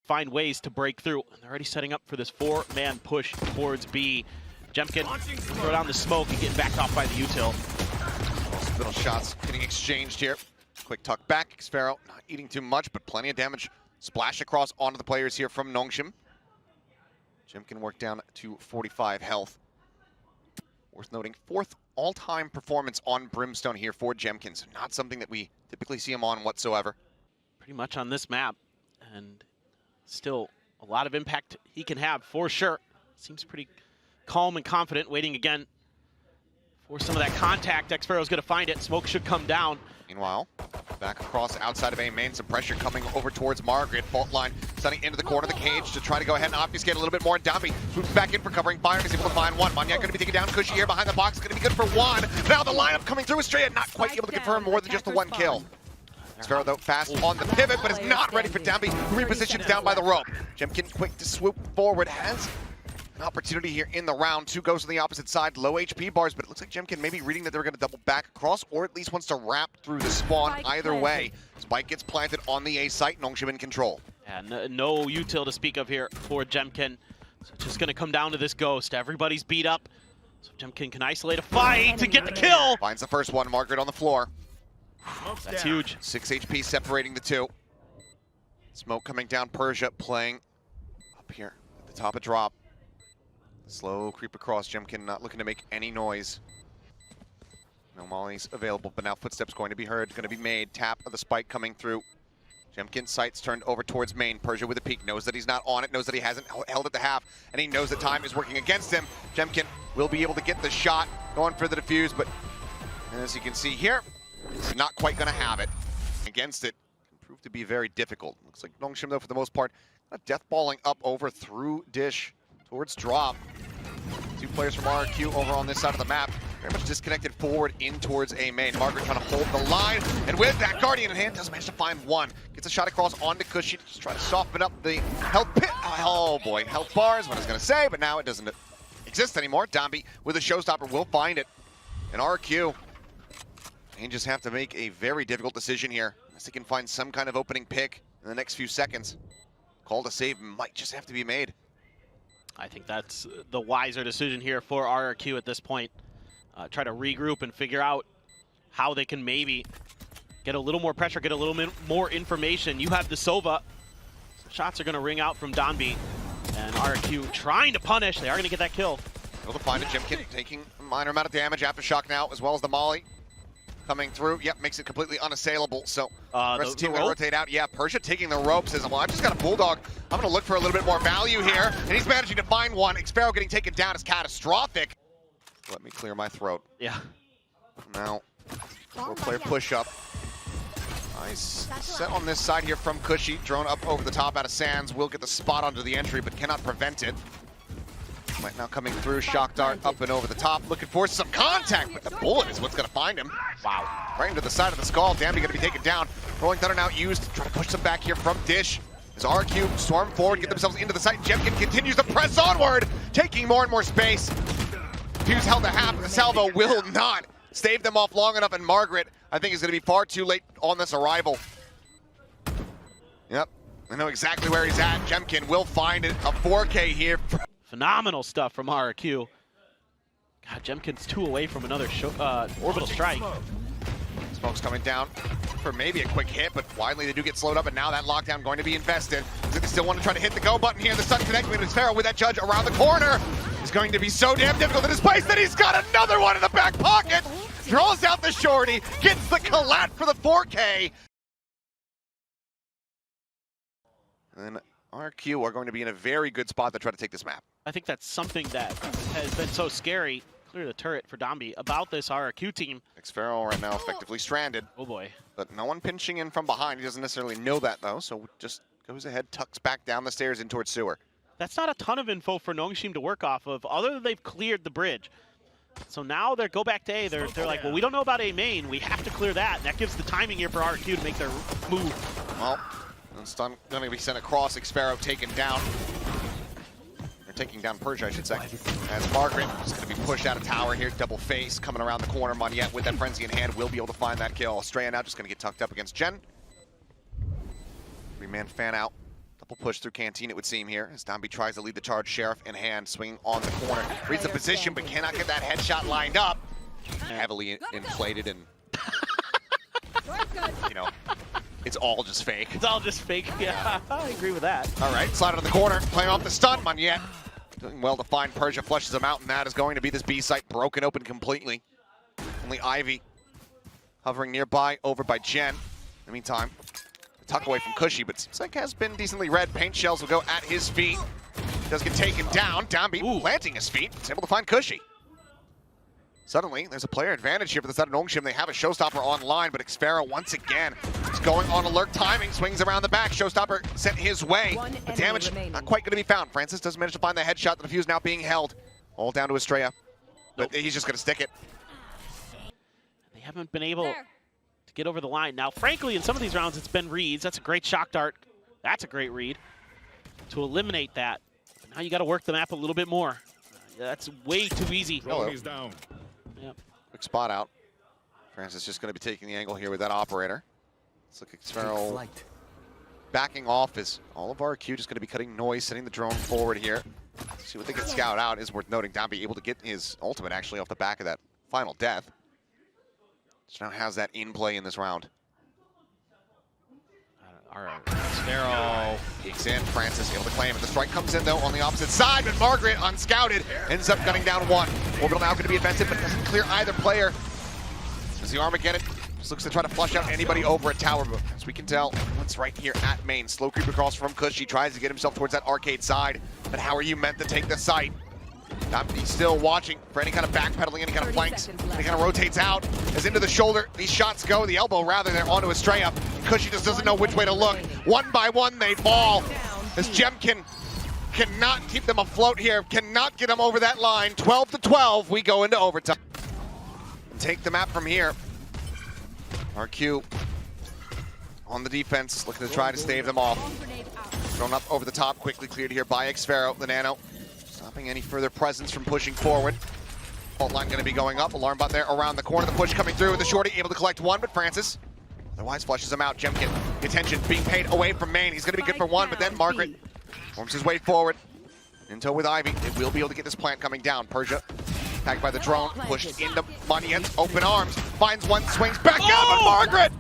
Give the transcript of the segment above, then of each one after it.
find ways to break through. They're already setting up for this 4-man push towards B. Jemkin throw down the smoke and getting backed off by the util. Little shots getting exchanged here. Quick tuck back. Xfero not eating too much, but plenty of damage. Splash across onto the players here from Nongshim. Jemkin worked down to 45 health. Worth noting, 4th all-time performance on Brimstone here for Jemkin. So not something that we typically see him on whatsoever. Pretty much on this map, and still a lot of impact he can have for sure. Seems pretty calm and confident, waiting again for some of that contact. Xfero's going to find it. Smoke should come down. Meanwhile, back across outside of A main, some pressure coming over towards Margaret. Fault line setting into the corner of the cage to try to go ahead and obfuscate a little bit more. Dambi moves back in for covering fire and is able to find one. Manya going to be taken down. Cushy here behind the box. Going to be good for one. Now the lineup coming through. Estrella not quite able to confirm more than just the one kill. Xfero though fast on the pivot, but is not ready for Dambi, who repositions down by the rope. Jemkin quick to swoop forward, has an opportunity here in the round. 2 goes on the opposite side, low HP bars, but it looks like Jemkin maybe reading that they're going to double back across, or at least wants to wrap through the spawn. Either way, Spike gets planted on the A site. Nongshim in control. And no util to speak of here for Jemkin. So it's just going to come down to this ghost. Everybody's beat up, so Jemkin can isolate a fight to get the kill. Finds the first one. Margaret on the floor. That's huge. 6 HP separating the two. Smoke coming down. Persia playing up here at the top of drop. Slow creep across. Jemkin not looking to make any noise. No mollies available, but now footsteps going to be heard, going to be made. Tap of the spike coming through. Jemkin's sights turned over towards main. Persia with a peek, knows that he's not on it, knows that he hasn't held at the half, and he knows that time is working against him. Jemkin will be able to get the shot, going for the defuse, but as you can see here, he's not quite going to have it. Against it, can prove to be very difficult. Looks like Nongshim, though, for the most part, deathballing up over through dish towards drop. 2 players from RQ over on this side of the map. Very much disconnected forward in towards A main. Margaret trying to hold the line, and with that Guardian in hand, doesn't manage to find one. Gets a shot across onto Cushy to just try to soften up the health pit. Oh boy, health bar is what I was going to say, but now it doesn't exist anymore. Dambi with a showstopper will find it. And RQ, they just have to make a very difficult decision here. Unless they can find some kind of opening pick in the next few seconds. Call to save might just have to be made. I think that's the wiser decision here for RRQ at this point. Try to regroup and figure out how they can maybe get a little more pressure, get a little bit more information. You have the Sova. Shots are going to ring out from Dambi. And RRQ trying to punish. They are going to get that kill. Able to find it. Jemkin taking a minor amount of damage. Aftershock now, as well as the molly. Coming through, yep, makes it completely unassailable. So the rest of the team will rotate out. Yeah, Persia taking the rope, says, well, I've just got a Bulldog. I'm going to look for a little bit more value here. And he's managing to find one. Xfero getting taken down is catastrophic. Let me clear my throat. Yeah. Now, 4-player push-up. Nice set on this side here from Cushy. Drone up over the top out of Sands. Will get the spot onto the entry, but cannot prevent it. Right now coming through, shock dart up and over the top, looking for some contact, but the bullet is what's going to find him. Wow, right into the side of the skull. Dambi going to be taken down. Rolling Thunder now used to try to push them back here from Dish. As RQ storm forward, get themselves into the site. Jemkin continues to press onward, taking more and more space. Fuse held a half, and the salvo will not stave them off long enough, and Margaret, I think, is going to be far too late on this arrival. Yep, I know exactly where he's at. Jemkin will find it, a 4K here. Phenomenal stuff from RRQ. God, Jemkin's 2 away from another orbital strike. Smoke's coming down for maybe a quick hit, but widely they do get slowed up, and now that lockdown going to be invested. They still want to try to hit the go button here. The Sun connect with Xfero with that judge around the corner. It's going to be so damn difficult in his place that he's got another one in the back pocket. Draws out the shorty, gets the collat for the 4K. And then RQ are going to be in a very good spot to try to take this map. I think that's something that has been so scary, clear the turret for Dambi, about this RRQ team. Xfero right now effectively stranded. Oh boy. But no one pinching in from behind. He doesn't necessarily know that though, so just goes ahead, tucks back down the stairs in towards sewer. That's not a ton of info for Nongshim to work off of, other than they've cleared the bridge. So now they go back to A. They're like, well, we don't know about A main. We have to clear that. And that gives the timing here for RRQ to make their move. Well, stun going to be sent across. Xfero taken down. They're taking down Persia, I should say. As Margaret is going to be pushed out of tower here. Double face coming around the corner. Moniette with that frenzy in hand will be able to find that kill. Estrella now just going to get tucked up against Jen. 3-man fan out. Double push through Canteen, it would seem here, as Dambi tries to lead the charge, Sheriff in hand, swinging on the corner. Reads the position, but cannot get that headshot lined up. Heavily inflated and, you know, it's all just fake. It's all just fake. Yeah, I agree with that. All right, slide on the corner, playing off the stun. Monyet doing well to find Persia, flushes him out, and that is going to be this B site broken open completely. Only Ivy hovering nearby, over by Jen. In the meantime, a tuck away from Cushy, but seems like has been decently red. Paint shells will go at his feet. Does get taken down. Dambi planting his feet. It's able to find Cushy. Suddenly, there's a player advantage here for the side of Nongshim. They have a Showstopper online, but Xfero once again is going on alert timing, swings around the back. Showstopper sent his way. The damage not quite going to be found. Francis does manage to find the headshot. The defuse now being held. All down to Estrella, but he's just going to stick it. They haven't been able to get over the line. Now, frankly, in some of these rounds, it's been reads. That's a great shock dart. That's a great read to eliminate that. Now you got to work the map a little bit more. That's way too easy. He's down. Yep. Quick spot out. Francis just going to be taking the angle here with that operator. Let's look at Xfero backing off as all of RQ just going to be cutting noise, sending the drone forward here. See what they can scout out is worth noting. Dambi able to get his ultimate actually off the back of that final death. So now has that in play in this round. All right, Xfero Peeks in, Francis able to claim it. The strike comes in though on the opposite side, but Margaret unscouted ends up gunning down one. Orbital now going to be offensive, but doesn't clear either player. As the Armageddon just looks to try to flush out anybody over at tower, but as we can tell, it's right here at main. Slow creep across from Cushy, tries to get himself towards that arcade side, but how are you meant to take the site? He's still watching for any kind of backpedaling, any kind of flanks. He kind of rotates out, as into the shoulder. These shots go, the elbow rather, they're onto Estrella. Cushy just doesn't know which way to look. One by one, they fall. As Jemkin cannot keep them afloat here, cannot get them over that line. 12-12, we go into overtime. And take the map from here. RQ on the defense, looking to try to stave them off. Thrown up over the top, quickly cleared here by Xfero, the Nano. Stopping any further presence from pushing forward. Fault line going to be going up. Alarm bot there around the corner. The push coming through with the shorty, able to collect one, but Francis otherwise flushes him out. Jemkin, the attention being paid away from main. He's going to be good for one, but then Margaret forms his way forward. In tow with Ivy. They will be able to get this plant coming down. Persia, tagged by the drone, pushed into Monyet's open arms. Finds one, swings back out, but Margaret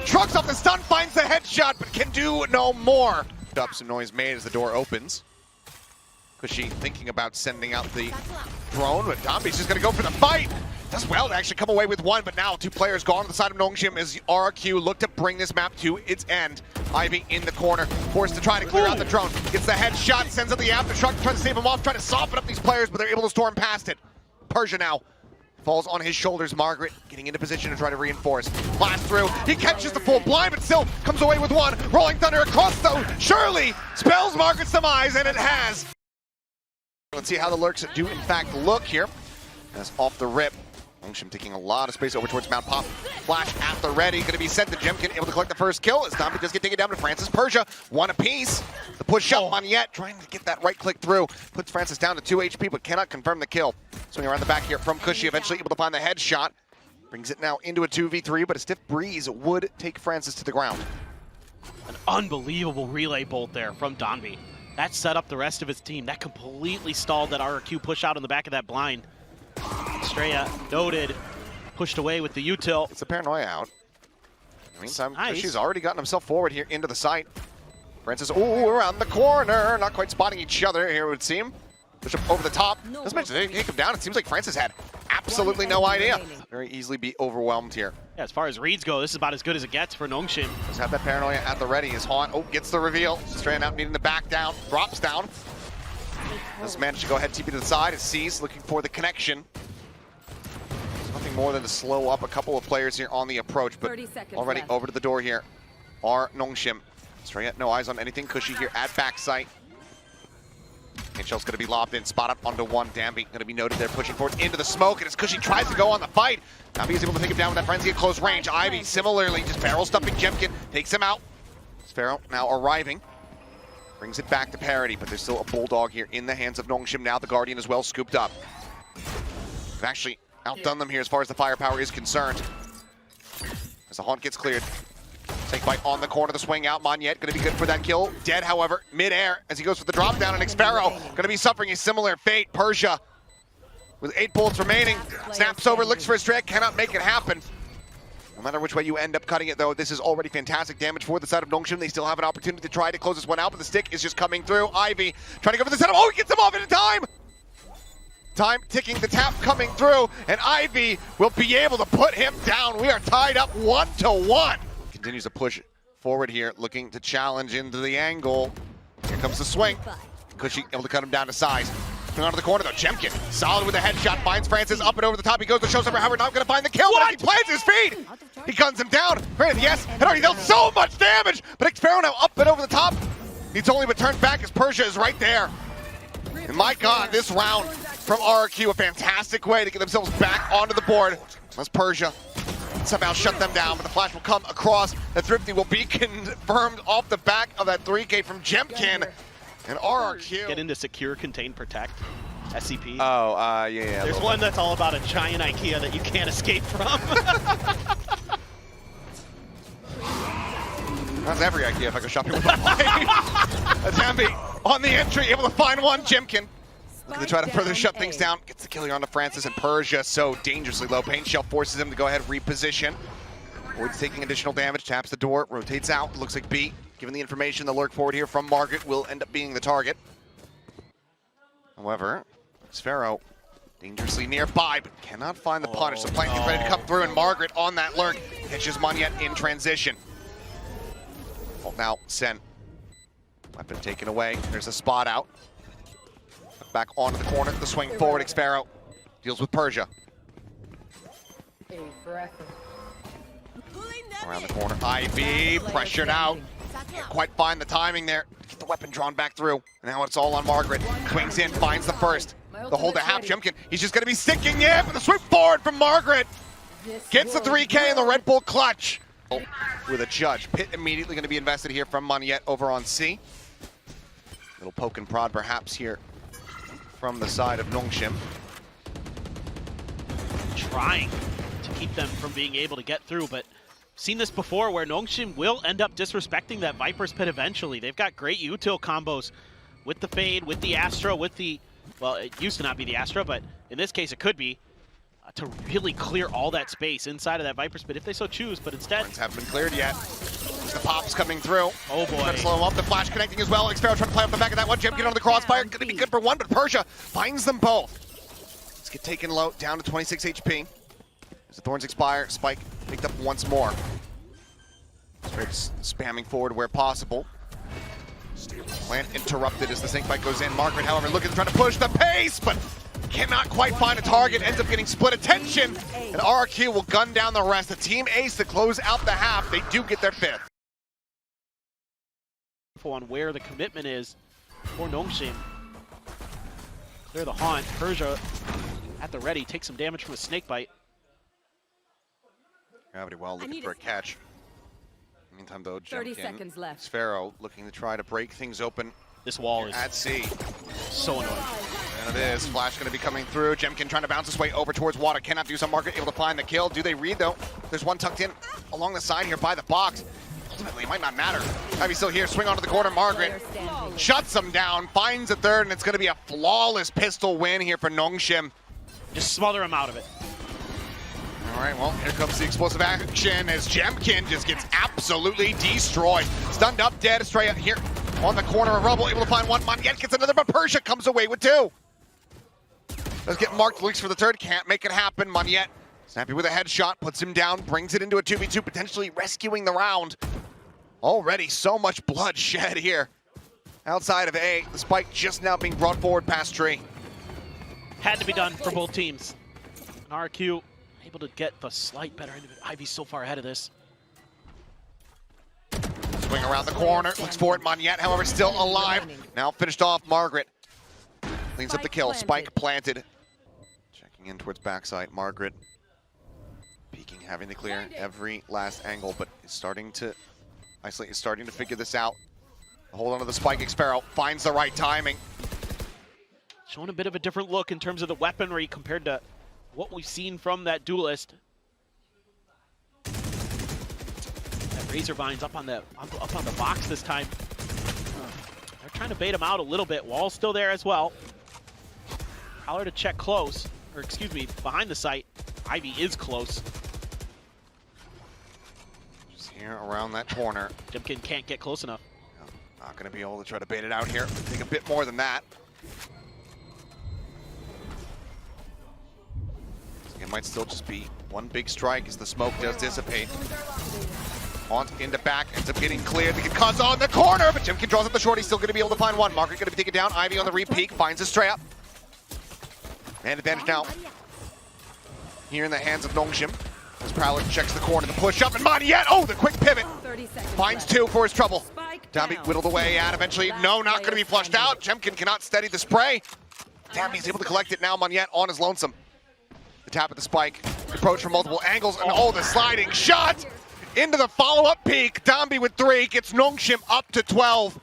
trucks off the stun, finds the headshot, but can do no more. Up some noise made as the door opens. Cushy thinking about sending out the drone, but Dambi's just going to go for the fight. Does well to actually come away with one, but now two players gone to the side of Nongshim as RQ look to bring this map to its end. Ivy in the corner, forced to try to clear out the drone. Gets the headshot, sends out the aftershock to try to save him off, try to soften up these players, but they're able to storm past it. Persia now falls on his shoulders. Margaret getting into position to try to reinforce. Blast through, he catches the full blind, but still comes away with one. Rolling Thunder across though, surely spells Margaret's demise, and it has. Let's see how the lurks do in fact look here. As off the rip, Nongshim taking a lot of space over towards Mount Pop. Flash at the ready, going to be sent to Jemkin, able to collect the first kill as Dambi does get taken down to Francis. Persia, one apiece. The push up Monyet, trying to get that right click through. Puts Francis down to 2 HP, but cannot confirm the kill. Swing around the back here from Cushy, eventually able to find the headshot. Brings it now into a 2v3, but a stiff breeze would take Francis to the ground. An unbelievable relay bolt there from Dambi. That set up the rest of his team. That completely stalled that RQ push out on the back of that blind. Estrella noted, pushed away with the util. It's a paranoia out. In the meantime, Nice. Cushy's already gotten himself forward here into the site. Francis, ooh, around the corner. Not quite spotting each other here, it would seem. Push up over the top. Doesn't mention they take him down. It seems like Francis had absolutely no idea. Very easily be overwhelmed here. Yeah, as far as reads go, this is about as good as it gets for Nongshim. Just have that paranoia at the ready. His Haunt, gets the reveal. Strand out, needing to back down. Drops down. Does manage to go ahead, TP to the side. As C's looking for the connection. There's nothing more than to slow up a couple of players here on the approach, but already over to the door here are Nongshim. Strand, no eyes on anything. Cushy here at backside. Shell's going to be lobbed in, spot up onto one. Dambi going to be noted there, pushing forward into the smoke, and as Cushy tries to go on the fight, Dambi is able to take him down with that frenzy at close range. Ivy similarly just barrel stuffing Jemkin, takes him out. Sparrow now arriving, brings it back to parity, but there's still a bulldog here in the hands of Nongshim now. The Guardian as well scooped up. They've actually outdone them here as far as the firepower is concerned. As the Haunt gets cleared, Take bite on the corner, the swing out. Monjet going to be good for that kill. Dead, however, mid-air as he goes for the drop down, and Xpero going to be suffering a similar fate. Persia with 8 bullets remaining. Snaps over, looks for a strike, cannot make it happen. No matter which way you end up cutting it, though, this is already fantastic damage for the side of Nongshim. They still have an opportunity to try to close this one out, but the stick is just coming through. Ivy trying to go for the setup. Oh, he gets him off in time! Time ticking, the tap coming through, and Ivy will be able to put him down. We are tied up 1-1. Continues to push forward here, looking to challenge into the angle. Here comes the swing. Cushy able to cut him down to size. Onto the corner though, Jemkin, solid with a headshot, finds Francis up and over the top. He goes to Showstopper, however, not gonna find the kill, but as he plants his feet, he guns him down. Francis, yes, had already dealt so much damage, but Xpero now up and over the top. Needs only but turn back as Persia is right there. And my God, this round from RRQ, a fantastic way to get themselves back onto the board. Unless Persia somehow shut them down, but the flash will come across. The Thrifty will be confirmed off the back of that 3K from Jemkin. And RRQ. Get into secure, contain, protect. SCP. Oh, yeah. There's one that's all about a giant IKEA that you can't escape from. That's every IKEA if I go shopping with my wife. That's Hamby on the entry, able to find one. Jemkin looking to try to further shut things down. Gets the kill here onto Francis, and Persia so dangerously low. Pain Shell forces him to go ahead and reposition. Void's taking additional damage, taps the door, rotates out. Looks like B, given the information, the lurk forward here from Margaret will end up being the target. However, Xpero dangerously nearby, but cannot find the punish. So Plank is ready to come through, and Margaret on that lurk catches Monjet in transition. Well, now Sen, weapon taken away. There's a spot out. Back onto the corner, the swing forward. Xpero deals with Persia. Around the corner, Ivy pressured out. Can't quite find the timing there. Get the weapon drawn back through. And now it's all on Margaret. Swings in, finds the first. The hold to half, Jemkin. He's just gonna be sticking in for the sweep forward from Margaret. Gets the 3K in the Red Bull clutch. With a judge. Pit immediately gonna be invested here from Monjet over on C. Little poke and prod perhaps here from the side of Nongshim. Trying to keep them from being able to get through, but seen this before where Nongshim will end up disrespecting that Viper's Pit eventually. They've got great util combos with the Fade, with the Astra, with the, well, it used to not be the Astra, but in this case it could be, to really clear all that space inside of that Viper's Pit if they so choose, but instead... Points haven't been cleared yet. The pops coming through. Oh boy. Trying to slow him up, the flash connecting as well. Xpero trying to play off the back of that one. Jemkin on the crossfire, gonna be good for one, but Persia finds them both. Let's get taken low, down to 26 HP. As the Thorns expire, Spike picked up once more. Straight spamming forward where possible. Plant interrupted as the sync bite goes in. Margaret, however, looking to try to push the pace, but cannot quite find a target. Ends up getting split attention, and RRQ will gun down the rest. The team ace to close out the half. They do get their 5th. On where the commitment is for Nongshim. Clear the haunt. Persia at the ready, takes some damage from a snake bite. Gravity well looking for a catch. Meantime, though, 30 Jemkin, seconds left. Xpero looking to try to break things open. This wall is at C. so annoying. And it is. Flash going to be coming through. Jemkin trying to bounce his way over towards water. Cannot do so. Margaret able to find the kill. Do they read, though? There's one tucked in along the side here by the box. Ultimately, it might not matter. Ivy still here. Swing onto the corner. Margaret shuts him down. Finds a third, and it's going to be a flawless pistol win here for Nongshim. Just smother him out of it. All right, well, here comes the explosive action as Jemkin just gets absolutely destroyed. Stunned up, dead. Estrella here on the corner of rubble, able to find one. Monjet gets another, but Persia comes away with 2. Does get marked, looks for the third, can't make it happen. Monjet, snappy with a headshot, puts him down, brings it into a 2v2, potentially rescuing the round. Already so much blood shed here. Outside of A, the spike just now being brought forward past tree. Had to be done for both teams. And RQ able to get the slight better end of it. Ivy's so far ahead of this. Swing around the corner, looks for it. Monjet, however, still alive. Now finished off. Margaret cleans up the kill. Spike planted. Checking in towards backside. Margaret peeking, having to clear every last angle, but is starting to isolate, is starting to figure this out. Hold on to the spike. Xpero finds the right timing. Showing a bit of a different look in terms of the weaponry compared to what we've seen from that duelist. That Razorvines up on the box this time. They're trying to bait him out a little bit. Wall's still there as well. Prowler to check close, or excuse me, behind the site. Ivy is close. Just here around that corner. Jemkin can't get close enough. No, not going to be able to try to bait it out here. I think a bit more than that. It might still just be one big strike as the smoke does dissipate. On into back, ends up getting cleared. They get Cuz on the corner, but Jemkin draws up the short. He's still going to be able to find one. Margaret going to be taken down. Ivy on the re-peek, finds Estrella. Man advantage now. Here in the hands of Nongshim. As Prowler checks the corner, the push up, and Moneyette, oh, the quick pivot. Finds two for his trouble. Dambi whittled away at eventually. No, not going to be flushed out. Jemkin cannot steady the spray. Dambi's able to collect it now. Moneyette on his lonesome. The tap at the spike, approach from multiple angles, and oh, the sliding shot into the follow-up peak. Dambi with 3 gets Nongshim up to 12.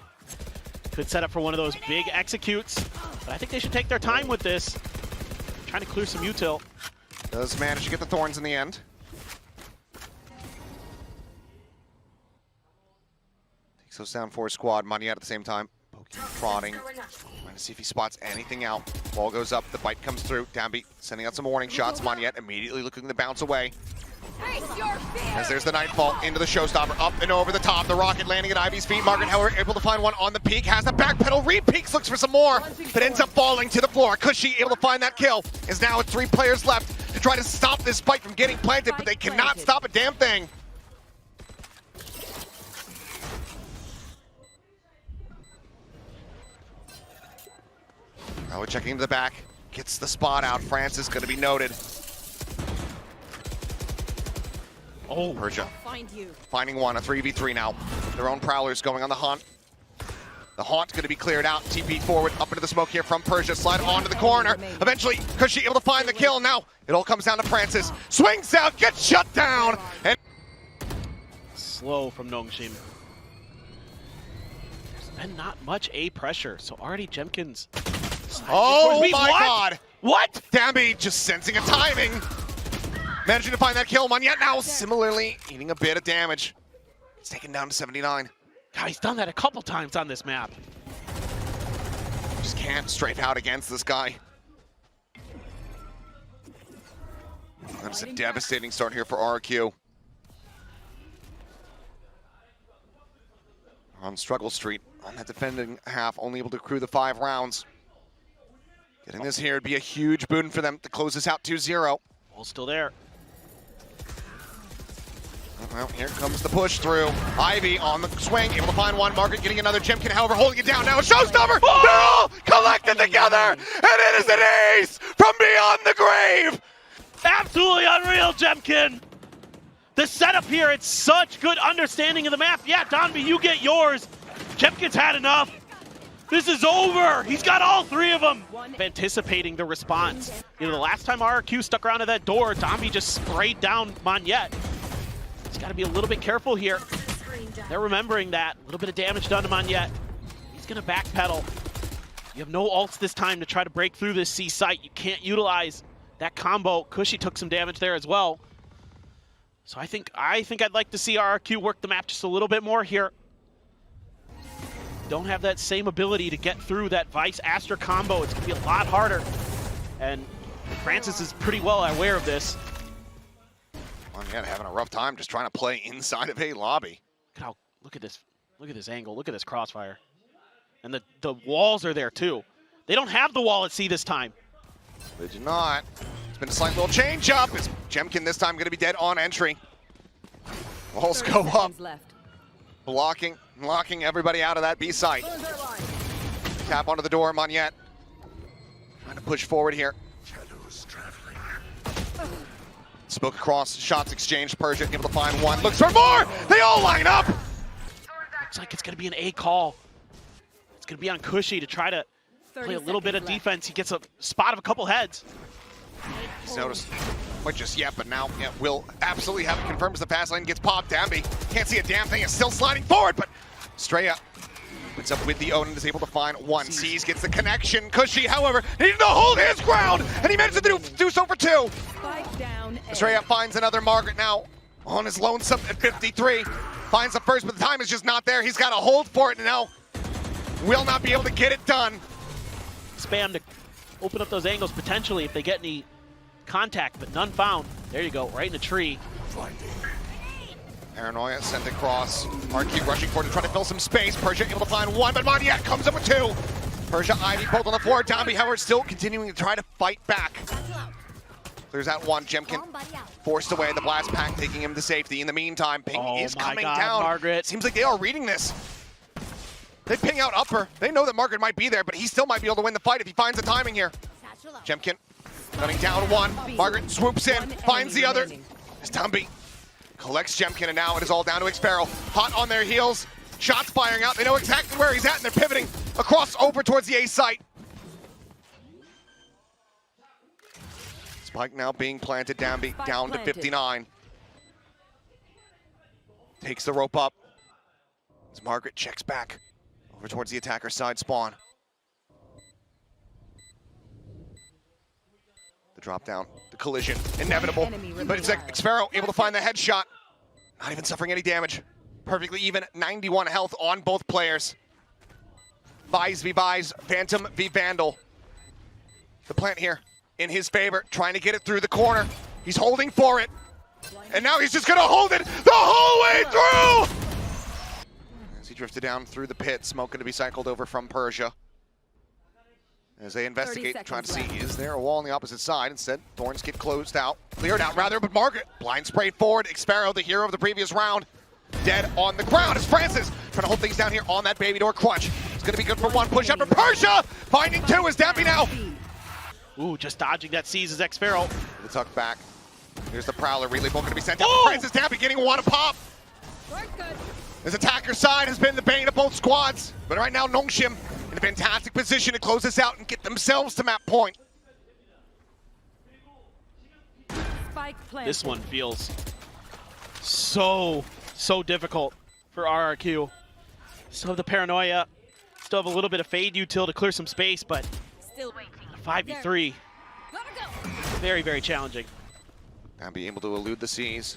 Good setup for one of those big executes, but I think they should take their time with this. Trying to clear some util. Does manage to get the thorns in the end. Takes those down for his squad. Moneyette at the same time. Poking, prodding. Trying to see if he spots anything out. Ball goes up, the bite comes through. Dambi sending out some warning shots. Moneyette immediately looking to bounce away. As there's the Nightfall into the showstopper, up and over the top. The rocket landing at Ivy's feet. Margaret, however, able to find one on the peak. Has the backpedal, re-peeks, looks for some more, but ends up falling to the floor. Cushy able to find that kill. Is now with 3 players left to try to stop this fight from getting planted, but they cannot stop a damn thing. Now we're checking into the back. Gets the spot out. Francis going to be noted. Oh, Persia finding one, a 3v3 now. Their own Prowlers going on the hunt. The haunt's going to be cleared out. TP forward, up into the smoke here from Persia. Slide onto the corner. Eventually, Cushy able to find the kill. Now, it all comes down to Francis. Swings out, gets shut down. And slow from Nongshim. There's been not much A pressure, so already Jemkin's. Oh my God! What? Dambi just sensing a timing. Managing to find that kill. Moneyette now similarly eating a bit of damage. It's taken down to 79. God, he's done that a couple times on this map. Just can't strafe out against this guy. That's a devastating start here for RQ. On struggle street, on that defending half, only able to accrue the 5 rounds. Getting this here would be a huge boon for them to close this out 2-0. Ball's still there. Well, here comes the push through. Ivy on the swing, able to find one. Margaret getting another. Jemkin, however, holding it down now. Showstopper! Oh! They're all collected together! And it is an ace from beyond the grave! Absolutely unreal, Jemkin! The setup here, it's such good understanding of the map. Yeah, Donby, you get yours. Jemkin's had enough. This is over. He's got all 3 of them. Anticipating the response. You know, the last time RQ stuck around at that door, Donby just sprayed down Moneyette. He's got to be a little bit careful here. They're remembering that. A little bit of damage done to Moneyette. He's going to backpedal. You have no ults this time to try to break through this C site. You can't utilize that combo. Cushy took some damage there as well. So I think I'd like to see RQ work the map just a little bit more here. Don't have that same ability to get through that Vice Astra combo. It's going to be a lot harder. And Francis is pretty well aware of this. Moneyette having a rough time just trying to play inside of a lobby. Look at this angle. Look at this crossfire. And the walls are there too. They don't have the wall at C this time. They do not. It's been a slight little change up. Is Jemkin this time going to be dead on entry? Walls go up. Blocking, locking everybody out of that B site. Tap onto the door, Moneyette. Trying to push forward here. Smoke across, shots exchanged. Persia able to find one. Looks for more! They all line up! Looks like it's going to be an A call. It's going to be on Cushy to try to play a little bit of defense. He gets a spot of a couple heads. He's noticed, quite just yet, but now will absolutely have it confirmed as the pass lane gets popped. Dambi can't see a damn thing. It's still sliding forward, but Estrella puts up with the Odin, is able to find one. Sees gets the connection. Cushy, however, needed to hold his ground, and he managed to do so for 2. Estrella finds another Margaret now on his lonesome at 53. finds the first, but the time is just not there. He's got to hold for it, and now will not be able to get it done. Spam to open up those angles potentially if they get any contact, but none found. There you go, right in the tree. Paranoia sent across. RQ rushing forward to try to fill some space. Persia able to find one, but Margaret comes up with two. Persia, Ivy both on the floor. Downby, however, still continuing to try to fight back. Clears out one. Jemkin forced away. The blast pack taking him to safety. In the meantime, Ping is coming down. Margaret. Seems like they are reading this. They ping out upper. They know that Margaret might be there, but he still might be able to win the fight if he finds the timing here. Jemkin running down one. Margaret swoops in, finds the other. It's Downby. Collects Jemkin, and now it is all down to Xparrow. Hot on their heels. Shots firing out. They know exactly where he's at, and they're pivoting across over towards the A site. Spike now being planted. Downby down to 59. Takes the rope up. As Margaret checks back over towards the attacker side spawn. The drop down, the collision, inevitable. But it's like Xparrow able to find the headshot. Not even suffering any damage. Perfectly even, 91 health on both players. Buys v buys, Phantom v Vandal. The plant here in his favor, trying to get it through the corner. He's holding for it. And now he's just gonna hold it the whole way through! As he drifted down through the pit, smoke gonna be cycled over from Persia. As they investigate, trying to see, is there a wall on the opposite side? Instead, thorns get closed out, cleared out rather, but Margaret, blind sprayed forward. Xparrow, the hero of the previous round, dead on the ground as Francis trying to hold things down here on that baby door crunch. It's gonna be good for one push up for Persia! Finding two is Dampy now. Ooh, just dodging that seizes Xparrow. The tuck back. Here's the Prowler, relay bolt gonna be sent down. Francis Dampy getting one to pop. His attacker side has been the bane of both squads, but right now Nongshim in a fantastic position to close this out and get themselves to map point. This one feels so difficult for RRQ. Still have the paranoia, still have a little bit of fade util to clear some space, but 5v3, very challenging. And be able to elude the C's.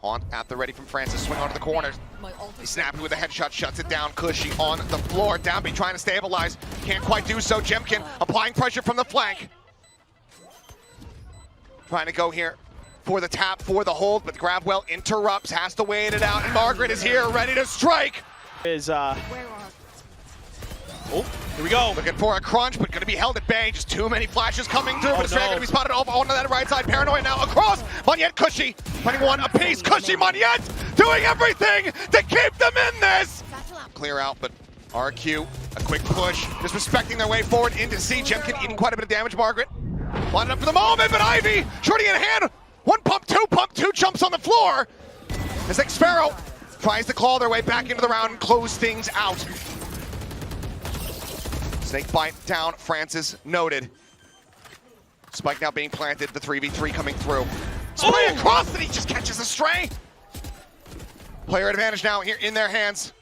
Haunt at the ready from Francis, swing onto the corner. He's snappy with a headshot, shuts it down. Cushy on the floor. Downby trying to stabilize. Can't quite do so. Jemkin applying pressure from the flank. Trying to go here for the tap, for the hold, but Grabwell interrupts, has to wait it out, and Margaret is here, ready to strike. Oh, here we go. Looking for a crunch, but going to be held at bay. Just too many flashes coming through, but it's going to be spotted off onto that right side. Paranoia now across. Monyet, Cushy, putting one apiece. Cushy, Monyet, doing everything to keep them in this. Clear out, but RQ, a quick push, just respecting their way forward into C. Jemkin eating quite a bit of damage. Margaret, lined up for the moment, but Ivy, shorty in hand. One pump two jumps on the floor. As Xparrow tries to claw their way back into the round and close things out. Snake bite down, Francis noted. Spike now being planted, the 3v3 coming through. Spray across, and he just catches the stray. Player advantage now here in their hands.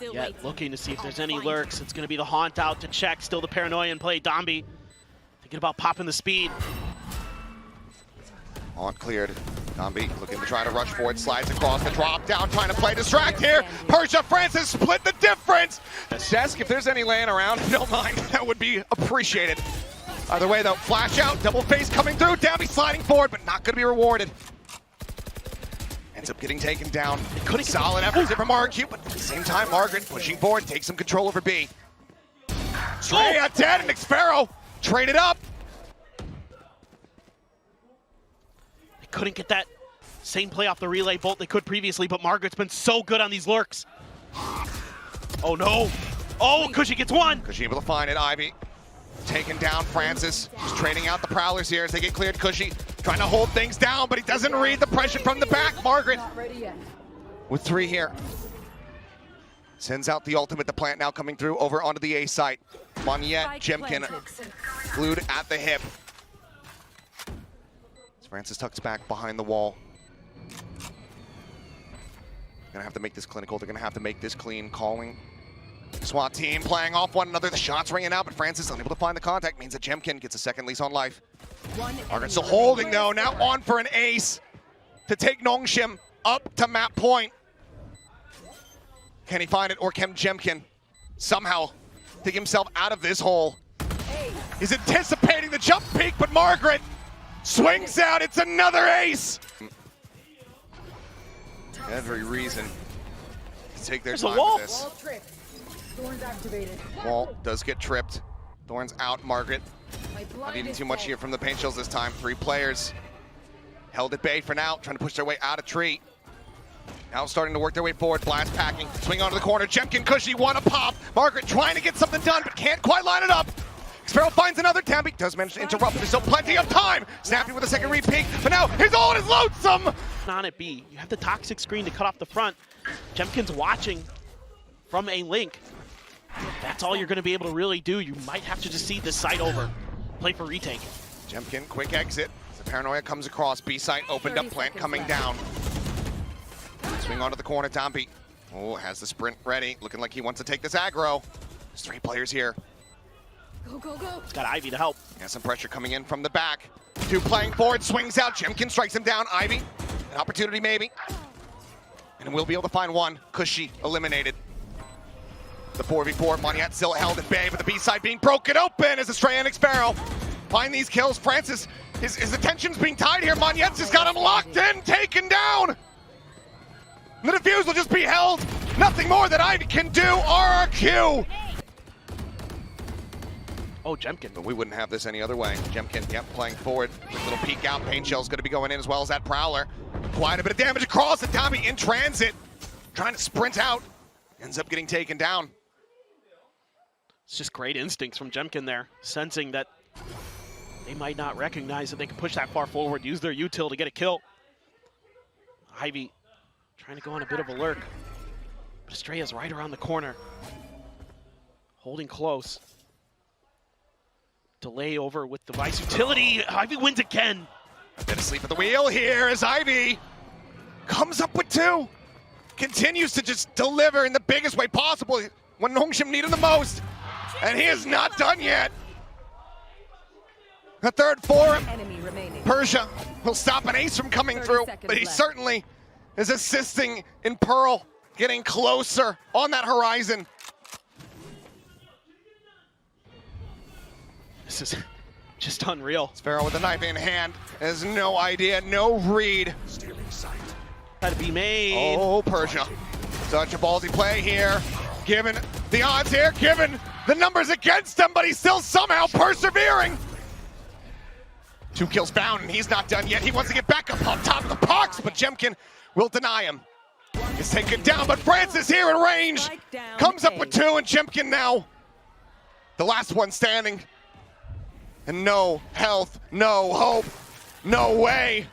Yet looking to see if there's any lurks. It's going to be the Haunt out to check. Still the paranoia in play. Dombey thinking about popping the speed. Haunt cleared. Dombey looking to try to rush forward, slides across the drop down, trying to play distract here. Persia, Francis split the difference. Desk, if there's any laying around, don't mind. That would be appreciated. Either way though, flash out, double face coming through. Dombey sliding forward, but not going to be rewarded. Ends up getting taken down. Solid effort from RQ, but at the same time, Margaret pushing forward, takes some control over B. Straight out dead, and Xparrow traded up. Couldn't get that same play off the relay bolt they could previously, but Margaret's been so good on these lurks. Oh no. Oh, Cushy gets one. Cushy able to find it. Ivy taking down Francis. Just trading out the Prowlers here as they get cleared. Cushy trying to hold things down, but he doesn't read the pressure from the back. Margaret with 3 here. Sends out the ultimate. The plant now coming through over onto the A site. Monyet, Jemkin glued at the hip. Francis tucks back behind the wall. They're gonna have to make this clinical. They're gonna have to make this clean. Calling SWAT team playing off one another. The shots ringing out, but Francis unable to find the contact means that Jemkin gets a second lease on life. Margaret still holding though, now on for an ace to take Nongshim up to map point. Can he find it, or can Jemkin somehow dig himself out of this hole? He's anticipating the jump peak, but Margaret swings out, it's another ace! Every reason to take their time with this. Thorns activated. Wall does get tripped. Thorns out, Margaret. Not needing too much here from the paint shells this time. 3 players held at bay for now, trying to push their way out of tree. Now starting to work their way forward, blast packing, swing onto the corner, Jemkin, Cushy, wanna pop. Margaret trying to get something done, but can't quite line it up. Sparrow finds another, Tambi does manage to interrupt, there's still plenty of time. Snappy with a second repeat, but now his ult is lonesome! On at B, you have the toxic screen to cut off the front. Jemkin's watching from a link. That's all you're gonna be able to really do. You might have to just see this site over. Play for retake. Jemkin, quick exit. The paranoia comes across, B site opened up, plant coming down. Swing onto the corner, Tambi. Oh, has the sprint ready, looking like he wants to take this aggro. There's 3 players here. Go, go, go. He's got Ivy to help. Has some pressure coming in from the back. 2 playing forward, swings out, Jemkin strikes him down, Ivy. An opportunity maybe. And we'll be able to find one. Cushy eliminated. The 4v4, Monyet still held at bay, but the B side being broken open as Astray and Sparrow find these kills. Francis, his attention's being tied here. Monyet's just got him locked in, taken down. The defuse will just be held. Nothing more that Ivy can do. RRQ. Oh, Jemkin. But we wouldn't have this any other way. Jemkin, yep, playing forward. Quick little peek out. Paint shell's going to be going in as well as that Prowler. Quite a bit of damage across it. Tommy in transit. Trying to sprint out. Ends up getting taken down. It's just great instincts from Jemkin there, sensing that they might not recognize that they can push that far forward, use their util to get a kill. Ivy trying to go on a bit of a lurk, but Estrella's right around the corner, holding close. Delay over with the Vice utility. Ivy wins again. A bit of sleep at the wheel here as Ivy comes up with 2. Continues to just deliver in the biggest way possible when Nongshim needed the most. And he is not done yet. The third for him. Persia will stop an ace from coming through, but he certainly is assisting in Pearl getting closer on that horizon. This is just unreal. Sparrow with a knife in hand has no idea, no read. Had to be made. Oh, Persia. Such a ballsy play here. Given the odds here, given the numbers against him, but he's still somehow persevering. 2 kills found, and he's not done yet. He wants to get back up on top of the box, but Jemkin will deny him. He's taken down, but Francis here in range. Comes up with 2, and Jemkin now the last one standing. And no health, no hope, no way.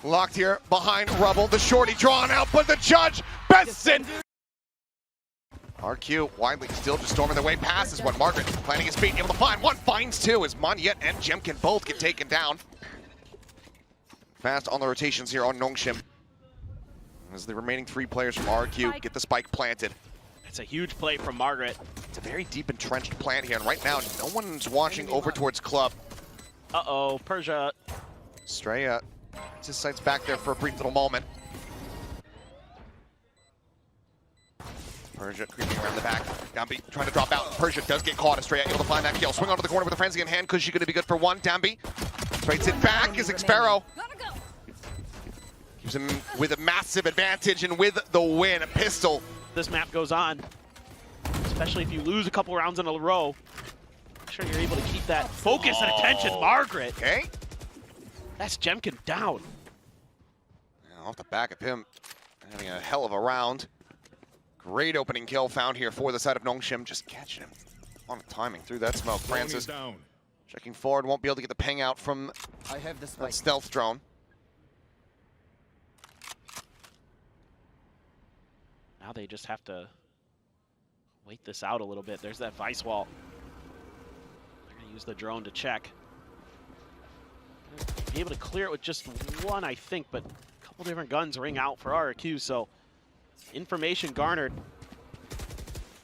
Locked here behind rubble. The shorty drawn out, but the judge bests it. RQ widely still just storming their way past this one. Margaret planting his feet, able to find one, finds 2 as Monyet and Jemkin both get taken down. Fast on the rotations here on Nongshim. As the remaining 3 players from RQ get the spike planted. It's a huge play from Margaret. It's a very deep entrenched plant here, and right now no one's watching over towards Club. Uh-oh, Persia. Straya, his sights back there for a brief little moment. Persia creeping around the back. Dambi trying to drop out. Persia does get caught. Estrella able to find that kill. Swing onto the corner with a frenzy in hand. Cushy going to be good for 1. Dambi straights it back as Sparrow gives him with a massive advantage and with the win. A pistol. This map goes on, especially if you lose a couple rounds in a row. I'm sure you're able to keep that focus and attention. Margaret. Okay. That's Jemkin down. Yeah, off the back of him having a hell of a round. Great opening kill found here for the side of Nongshim. Just catching him on the timing through that smoke. Francis checking forward, won't be able to get the ping out from that stealth drone. Now they just have to wait this out a little bit. There's that Vice wall. They're going to use the drone to check. Be able to clear it with just 1, I think, but a couple different guns ring out for RRQ, so information garnered.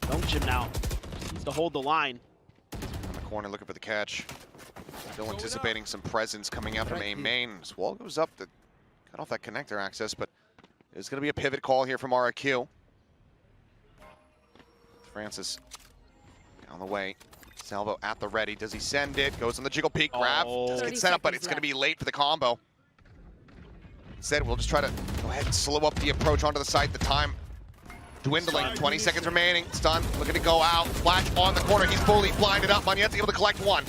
Nongshim now just needs to hold the line. On the corner looking for the catch. Still anticipating some presence coming out from A main. This wall goes up to cut off that connector access, but there's going to be a pivot call here from RRQ. Francis on the way. Salvo at the ready. Does he send it? Goes on the jiggle peek grab. Does get set up, but it's going to be late for the combo. Instead, we'll just try to go ahead and slow up the approach onto the site. The time dwindling. 20 seconds remaining. Stun. Looking to go out. Flash on the corner. He's fully blinded up. Monet's able to collect one.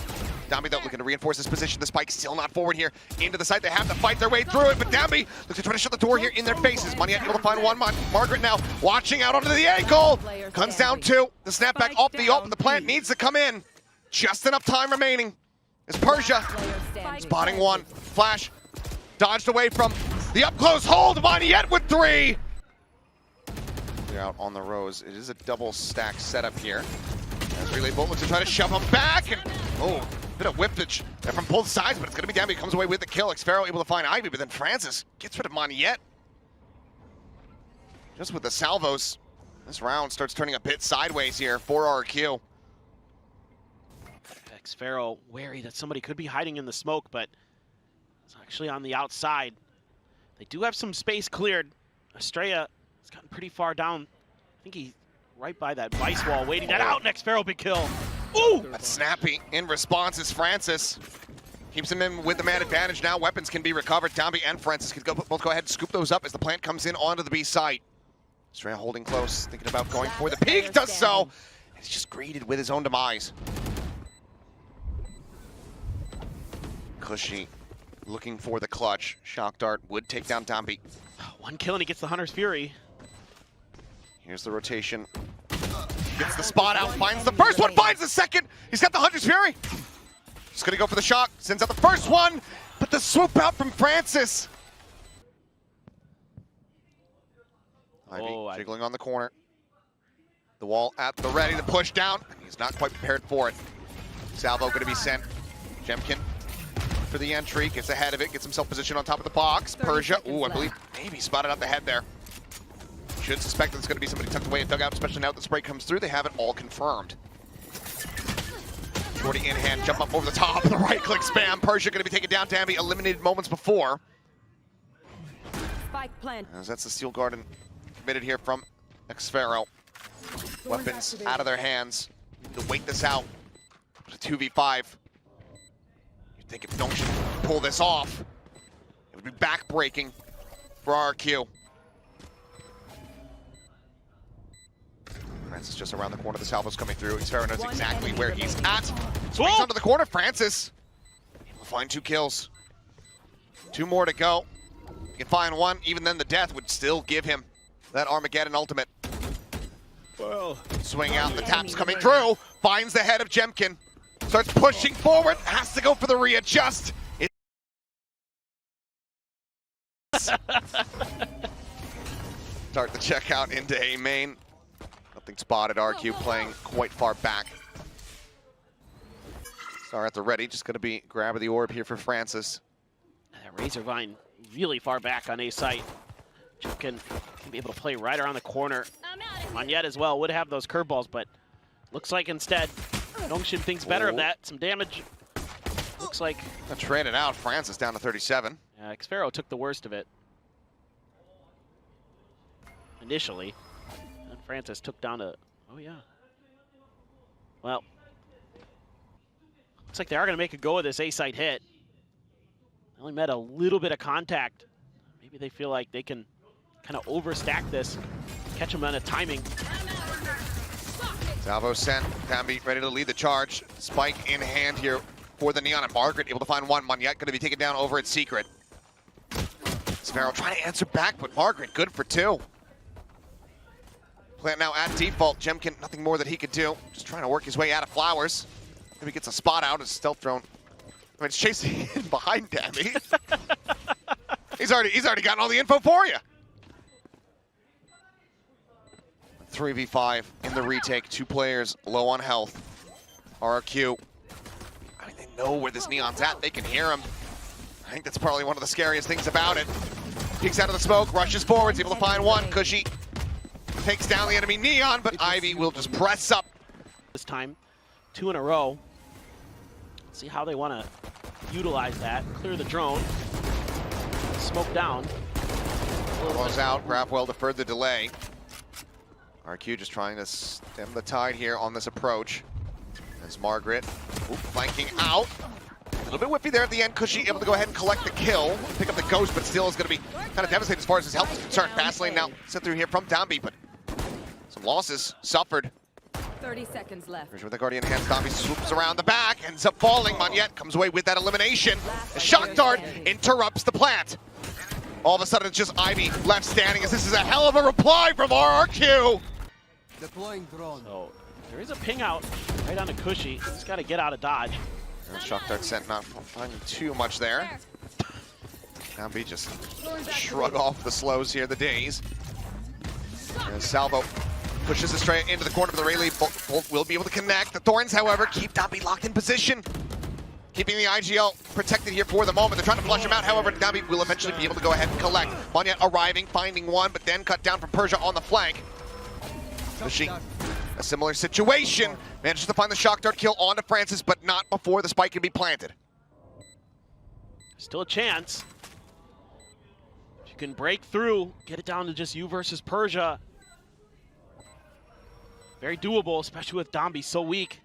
Dambi, though, looking to reinforce his position. The spike still not forward here. Into the site. They have to fight their way through it, but Dambi looks to try to shut the door here in their faces. Monet able to find one. Margaret now watching out onto the ankle. Guns down two. The snapback off the ult, but the plant needs to come in. Just enough time remaining. As Persia spotting one. Flash dodged away from the up close hold. Monet with three. They're out on the rows. It is a double stack setup here. As Relay Bolt looks to try to shove him back. And, oh, bit of whippage from both sides, but it's going to be Dambi. Comes away with the kill. Xfero able to find Ivy, but then Francis gets rid of Monet. Just with the salvos, this round starts turning a bit sideways here for RQ. Xfero wary that somebody could be hiding in the smoke, but it's actually on the outside. They do have some space cleared. Estrella has gotten pretty far down. I think he's right by that vice wall, waiting that out. Next Xfero big kill. Ooh! That's snappy. In response is Francis. Keeps him in with the man advantage now. Weapons can be recovered. Dambi and Francis can both go ahead and scoop those up as the plant comes in onto the B site. Estrella holding close, thinking about going for the peek. Does so. And he's just greeted with his own demise. Cushy looking for the clutch. Shock Dart would take down Dambi. One kill and he gets the Hunter's Fury. Here's the rotation. Gets the spot out, finds the first one, finds the second. He's got the Hunter's Fury. Just gonna go for the shock, sends out the first one, but the swoop out from Francis. Ivy jiggling on the corner. The wall at the ready, the push down. He's not quite prepared for it. Salvo gonna be sent. Jemkin for the entry, gets ahead of it, gets himself positioned on top of the box. Persia, ooh, I believe maybe spotted out the head there. Should suspect that it's going to be somebody tucked away and dug out, especially now that the spray comes through. They have it all confirmed. Shorty in hand, jump up over the top, the right click spam. Persia going to be taken down. Dambi eliminated moments before. Spike plant. As that's the Steel Garden committed here from Xfero. Weapons out of their hands. To wait this out. A 2v5. You'd think if Nongshim could pull this off, it would be back-breaking for RQ. Francis just around the corner. The salvo's coming through. Xfero knows exactly where he's at. Swings onto the corner. Francis will find 2 kills. 2 more to go. If he can find one, even then the death would still give him that Armageddon ultimate. Whoa. Swing out. The tap's coming through. Finds the head of Jemkin. Starts pushing forward. Has to go for the readjust. Start the check out into A main. Nothing spotted. RQ playing quite far back. Star at the ready. Just going to be grabbing the orb here for Francis. That Razorvine really far back on A site. Jemkin can be able to play right around the corner. Monet as well would have those curveballs, but looks like instead Nongshim thinks better of that. Some damage. Looks like traded out. Francis down to 37. Yeah, Xfero took the worst of it initially. And Francis took down a, oh yeah. Well, looks like they are going to make a go of this A-site hit. They only met a little bit of contact. Maybe they feel like they can kind of overstack this, catch them on a timing. Salvo sent. Dambi ready to lead the charge. Spike in hand here for the Neon, and Margaret able to find one. Monet going to be taken down over at Secret. Xfero trying to answer back, but Margaret good for 2. Plant now at default. Jemkin, nothing more that he could do. Just trying to work his way out of Flowers. Maybe gets a spot out as stealth drone. I mean, it's chasing in behind Dambi. He's already gotten all the info for you. 3v5 in the retake. 2 players low on health. RQ. I mean, they know where this Neon's at. They can hear him. I think that's probably one of the scariest things about it. Peeks out of the smoke, rushes forwards, able to find one. Cushy takes down the enemy Neon, but Ivy will just press up. This time, 2 in a row. See how they want to utilize that. Clear the drone. Smoke down. Close out. Grab well deferred the delay. RQ just trying to stem the tide here on this approach. As Margaret flanking out. A little bit whiffy there at the end. Cushy able to go ahead and collect the kill. Pick up the ghost, but still is going to be kind of devastated as far as his health is concerned. Fast lane now sent through here from Dambi, but some losses suffered. 30 seconds left. With the Guardian hands, Dambi swoops around the back, ends up falling. Monyet comes away with that elimination. The shock dart interrupts the plant. All of a sudden, it's just Ivy left standing as this is a hell of a reply from RRQ. Deploying drone. So there is a ping out right on the Cushy. He's got to get out of dodge. And shock dart sent, not finding too much there. Dambi just shrug off the slows here, the days. And Salvo pushes Estrella into the corner of the Relive. Bolt will be able to connect. The Thorns, however, keep Dambi locked in position. Keeping the IGL protected here for the moment. They're trying to flush him out, however, Dambi will eventually be able to go ahead and collect. Monyet arriving, finding one, but then cut down from Persia on the flank. Cushy, a similar situation. Manages to find the shock dart kill onto Francis, but not before the spike can be planted. Still a chance. If you can break through, get it down to just you versus Persia. Very doable, especially with Dambi so weak.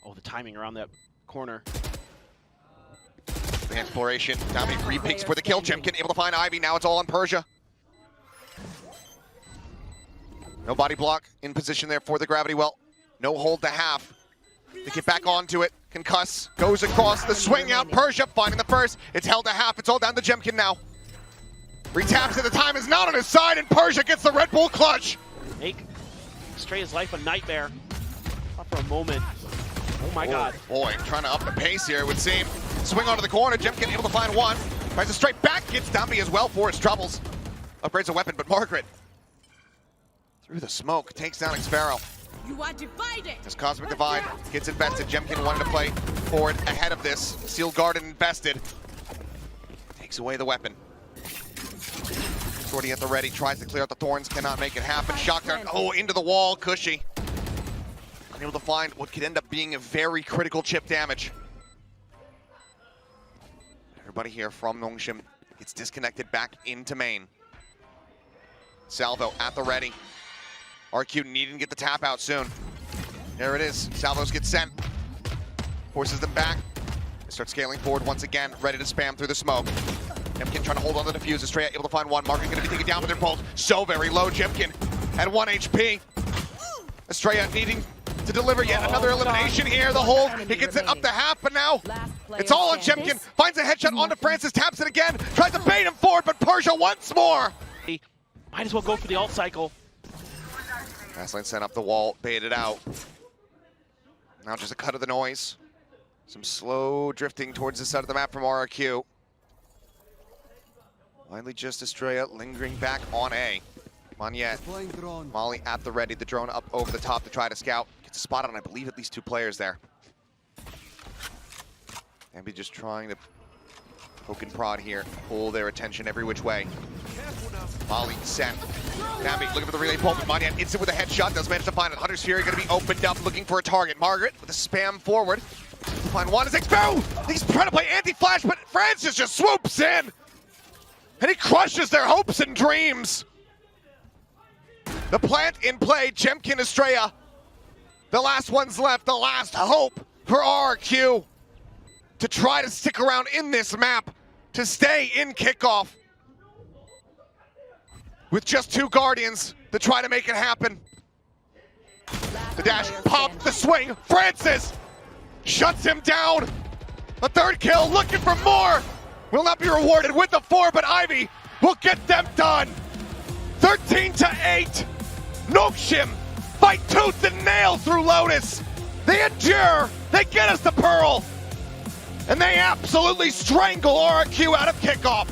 Oh, the timing around that corner. The exploration. Dambi repeats for the kill. Jemkin able to find Ivy. Now it's all on Persia. No body block in position there for the gravity well. No hold to half. They get back onto it. Concuss. Goes across the swing out. Persia finding the first. It's held to half. It's all down to Jemkin now. Retaps at the time is not on his side, and Persia gets the Red Bull clutch. Make Estrella's life a nightmare. Not for a moment. Oh my God. Boy, trying to up the pace here, it would seem. Swing onto the corner. Jemkin able to find one. Tries to straight back. Gets Dambi as well for his troubles. Upgrades a weapon, but Margaret through the smoke takes down Xfaro. You are divided. As Cosmic Divide gets invested, Jemkin wanted to play forward ahead of this. Sealed Garden invested. Takes away the weapon. Shorty at the ready, tries to clear out the Thorns, cannot make it happen. Shock dart, into the wall, Cushy. Unable to find what could end up being a very critical chip damage. Everybody here from Nongshim gets disconnected back into main. Salvo at the ready. RQ needing to get the tap out soon. There it is. Salvos get sent. Forces them back. They start scaling forward once again, ready to spam through the smoke. Jemkin trying to hold on to the defuse. Estrella able to find one. Margaret going to be taken down with their pulse. So very low. Jemkin at 1 HP. Estrella needing to deliver yet another elimination here. The hold. He gets it up to half, but now it's all on Jemkin. Finds a headshot onto Francis. Taps it again. Tries to bait him forward, but Persia once more. Might as well go for the alt cycle. Fastlane sent up the wall, baited out. Now just a cut of the noise. Some slow drifting towards the side of the map from RRQ. Finally just Estrella lingering back on A. Monyet, Molly at the ready, the drone up over the top to try to scout. Gets a spot on, I believe, at least 2 players there. Dambi just trying to poke and prod here, pull their attention every which way. Molly sent. Dambi looking for the relay pull, but Monyet instant with a headshot, does manage to find it. Hunter's Fury going to be opened up, looking for a target. Margaret with a spam forward. Find one as Xfaro. He's trying to play anti-flash, but Francis just swoops in. And he crushes their hopes and dreams. The plant in play, Jemkin Estrella. The last one's left, the last hope for RRQ to try to stick around in this map, to stay in kickoff. With just 2 Guardians to try to make it happen. The dash, pop, the swing, Francis shuts him down. A 3rd kill, looking for more. Will not be rewarded with the 4, but Ivy will get them done. 13-8. Nongshim fight tooth and nail through Lotus. They endure, they get us the Pearl. And they absolutely strangle RRQ out of kickoff.